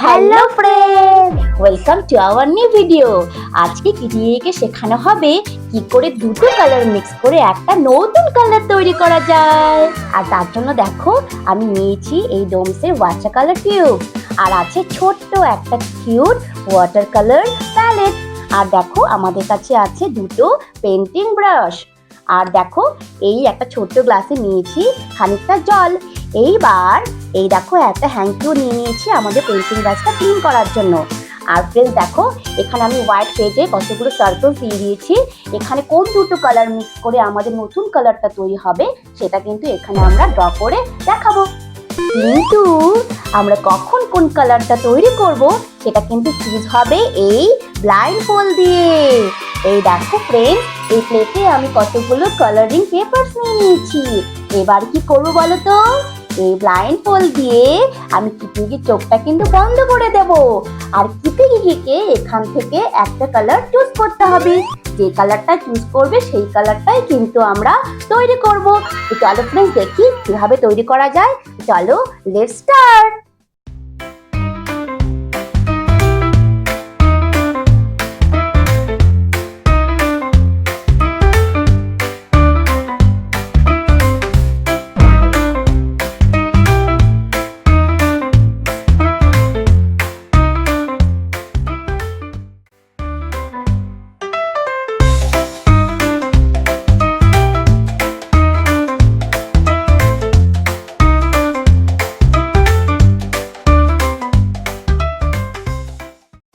Hello friend, welcome to our new video. আজকে কিটিগিকে শেখানো হবে কি করে দুটো কালার মিক্স করে একটা নতুন কালার তৈরি করা যায়। আর তার জন্য দেখো আমি নিয়েছি এই ডোমসের ওয়াটার কালার টিউব, আর আছে ছোট্ট একটা কিউট ওয়াটার কালার প্যালেট, আর দেখো আমাদের কাছে আছে দুটো পেন্টিং ব্রাশ, আর দেখো এই একটা ছোট্ট গ্লাসে নিয়েছি খানিকটা জল। এইবার এই দেখো একটা হ্যাঙ্কিও নিয়ে নিয়েছি আমাদের পেন্টিং ব্রাশটা ক্লিন করার জন্য। আর ফ্রেন্ডস দেখো এখানে আমি হোয়াইট পেজে কতগুলো সার্কেল দিয়ে দিয়েছি। এখানে কোন দুটো কালার মিক্স করে আমাদের নতুন কালারটা তৈরি হবে সেটা কিন্তু এখানে আমরা ড্র করে দেখাবো। কিন্তু আমরা কখন কোন কালারটা তৈরি করব সেটা কিন্তু চুজ হবে এই ব্লাইন্ড ফোল্ড দিয়ে। এই দেখো ফ্রেন্ডস, এই প্লেটে আমি কতগুলো কালারিং পেপারস নিয়ে নিয়েছি। এবার কি করবো বলো তো? এই ব্লাইন্ড ফোল্ড দিয়ে আমি কিটিগির চোখটা কিন্তু বন্ধ করে দেব, আর কিটিগিকে এখান থেকে একটা কালার চুজ করতে হবে। যে কালারটা চুজ করবে সেই কালারটাই কিন্তু আমরা তৈরি করব। তো চলো ফ্রেন্ডস দেখি কিভাবে তৈরি করা যায়। চলো লেটস স্টার্ট।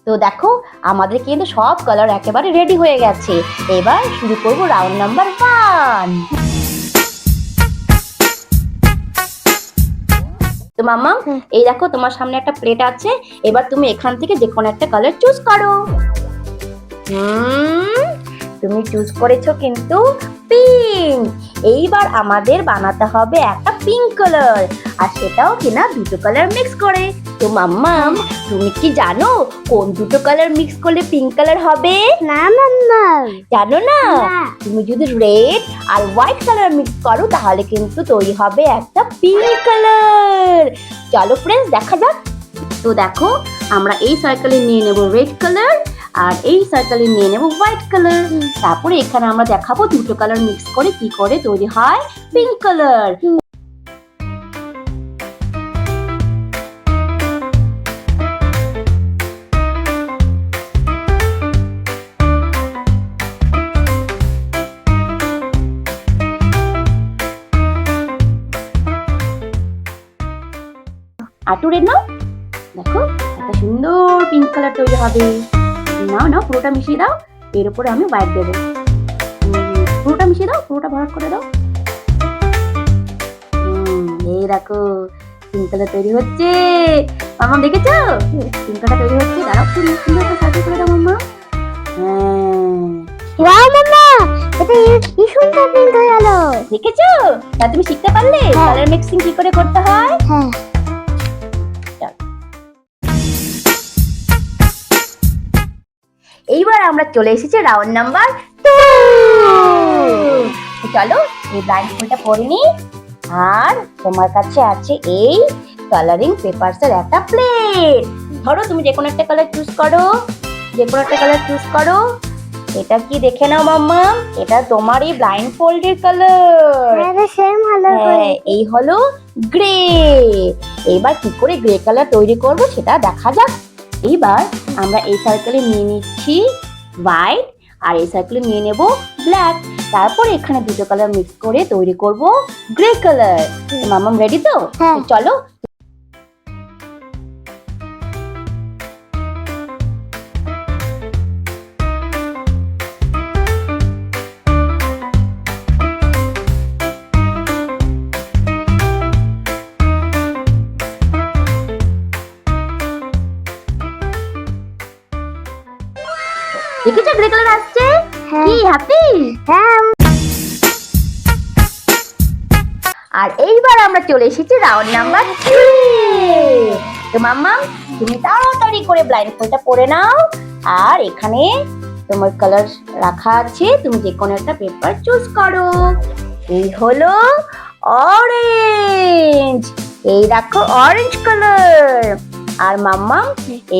তো দেখো আমাদের কিন্তু সব কালার একেবারে রেডি হয়ে গেছে। এবার শুরু করব রাউন্ড নাম্বার 1। তো মাম্মা এই দেখো তোমার সামনে একটা প্লেট আছে। এবার তুমি এখান থেকে যে কোনো একটা কালার চুজ করো। তুমি চুজ করেছো কিন্তু পিঙ্ক। এইবার আমাদের বানাতে হবে একটা পিঙ্ক কালার, আর সেটাও কিনা দুটো কালার মিক্স করে। তো মাম্মাম তুমি কি জানো কোন দুটো কালার মিক্স করলে পিঙ্ক কালার হবে? না মাম্মা, জানো না? তুমি যদি রেড আর হোয়াইট কালার মিক্স করো তাহলে কিন্তু তৈরি হবে একটা পিঙ্ক কালার। চলো ফ্রেন্ডস দেখা যাক। তো দেখো আমরা এই সার্কেলে নিয়ে নেব রেড কালার, আর এই সার্কেলে নিয়ে নেব হোয়াইট কালার। তারপরে এখানে আমরা দেখাবো দুটো কালার মিক্স করে কি করে তৈরি হয় পিঙ্ক কালার। আটু রেড নাও, দেখো একটা সুন্দর পিঙ্ক কালার তৈরি হবে। নাও নাও পুরোটা মিশিয়ে দাও, এর উপরে আমি হোয়াইট দেবো। পুরোটা মিশিয়ে দাও, পুরোটা ভরাট করে দাও। এই দেখো পিঙ্ক কালার তৈরি হচ্ছে। মাম্মা দেখেছো পিঙ্ক কালার তৈরি হচ্ছে? দাঁড়াও সুন্দর একটা সার্কেল করে দাও মাম্মা। ওয়াও মাম্মা, এটা কি সুন্দর পিঙ্ক হয়ে গেল। দেখেছো? তা তুমি শিখতে পারলে কালার মিক্সিং কি করে করতে হয়? হ্যাঁ। এইবার আমরা চলে এসেছি রাউন্ড নাম্বার 2। চলো এই ব্লাইন্ড ফোল্ডটা পরে নি। আর তোমার কাছে আছে এই কালারিং পেপারসের একটা প্লেট। ধরো তুমি যে কোনো একটা কালার চুজ করো, যে কোনো একটা কালার চুজ করো। এটা কি দেখে নাও মাম্মা, এটা তোমার এই ব্লাইন্ড ফোল্ডের কালার। হ্যাঁ, এই হলো গ্রে। এইবার কি করে গ্রে কালার তৈরি করব সেটা দেখা যাক। এইবার আমরা এই সার্কেলে নিয়ে নিচ্ছি হোয়াইট, আর এই সার্কেলে নিয়ে নেব ব্ল্যাক। তারপর এখানে দুটো কালার মিক্স করে তৈরি করব গ্রে কালার। মাম্মাম রেডি তো? চলো দেখেছো গ্রে কালার আসছে? কি হ্যাপি? হ্যাঁ। আর এইবার আমরা চলে এসেছি রাউন্ড নাম্বার 3। তো মাম্মা তুমি তাড়াতাড়ি করে ব্লাইন্ড ফোল্ডটা পরে নাও, আর এখানে তোমার কালার রাখা আছে, তুমি যে কোনো একটা পেপার চুজ করো। এই হলো অরেঞ্জ। এই দেখো অরেঞ্জ কালার। আর মাম্মা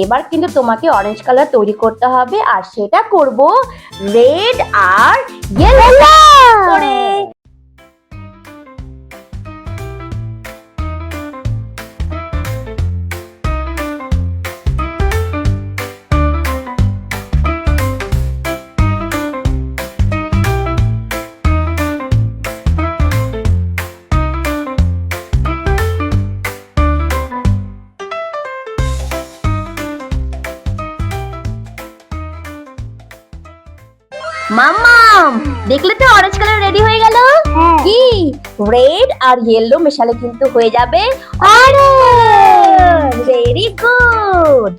এবার কিন্তু তোমাকে অরেঞ্জ কালার তৈরি করতে হবে, আর সেটা করব রেড আর ইয়েলো করে। মাম্মাম দেখলে তো অরেঞ্জ কালার রেডি হয়ে গেল। কি রেড আর ইয়েলো মেশালে কিন্তু হয়ে যাবে অরেঞ্জ। Very good.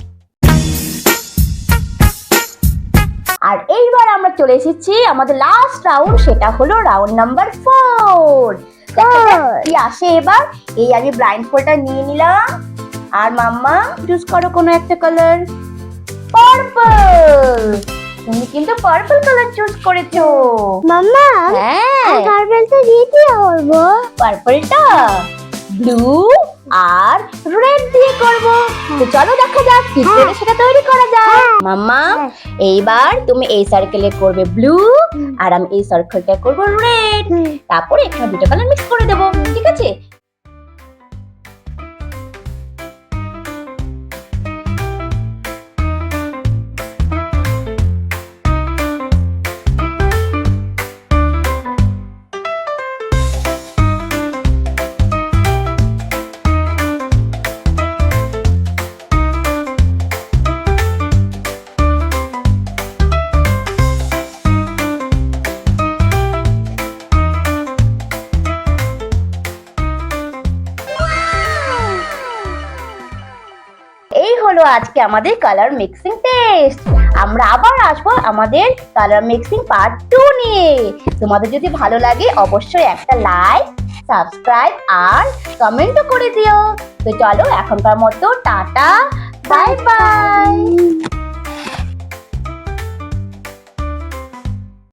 আর এইবার আমরা চলে এসেছি আমাদের লাস্ট রাউন্ড, সেটা হলো রাউন্ড নাম্বার 4। কি আসে এবার। এই আমি ব্লাইন্ড ফোল্ডটা নিয়ে নিলাম, আর মাম্মা চুজ করো কোনো একটা কালার। পার্পল। তুমি কিন্তু পার্পল কালার চুজ করেছো মাম্মা। হ্যাঁ, পার্পলটা দিয়ে কি করব? পার্পলটা ব্লু আর রেড দিয়ে করব। তো চলো দেখা যাক কি করে সেটা তৈরি করা যায়। মাম্মা এইবার তুমি এই সার্কেলে করবে ব্লু, আর আমি এই সার্কেলটা করব রেড। তারপর এখানে দুটো কালার মিক্স করে দেব, ঠিক আছে? এই হলো আজকে আমাদের কালার মিক্সিং টেস্ট। আমরা আবার আসবো আমাদের কালার মিক্সিং পার্ট 2 নিয়ে। তোমাদের যদি ভালো লাগে অবশ্যই একটা লাইক, সাবস্ক্রাইব আর কমেন্টও করে দিও। তো চলো এখনকার মতো টাটা, বাই বাই।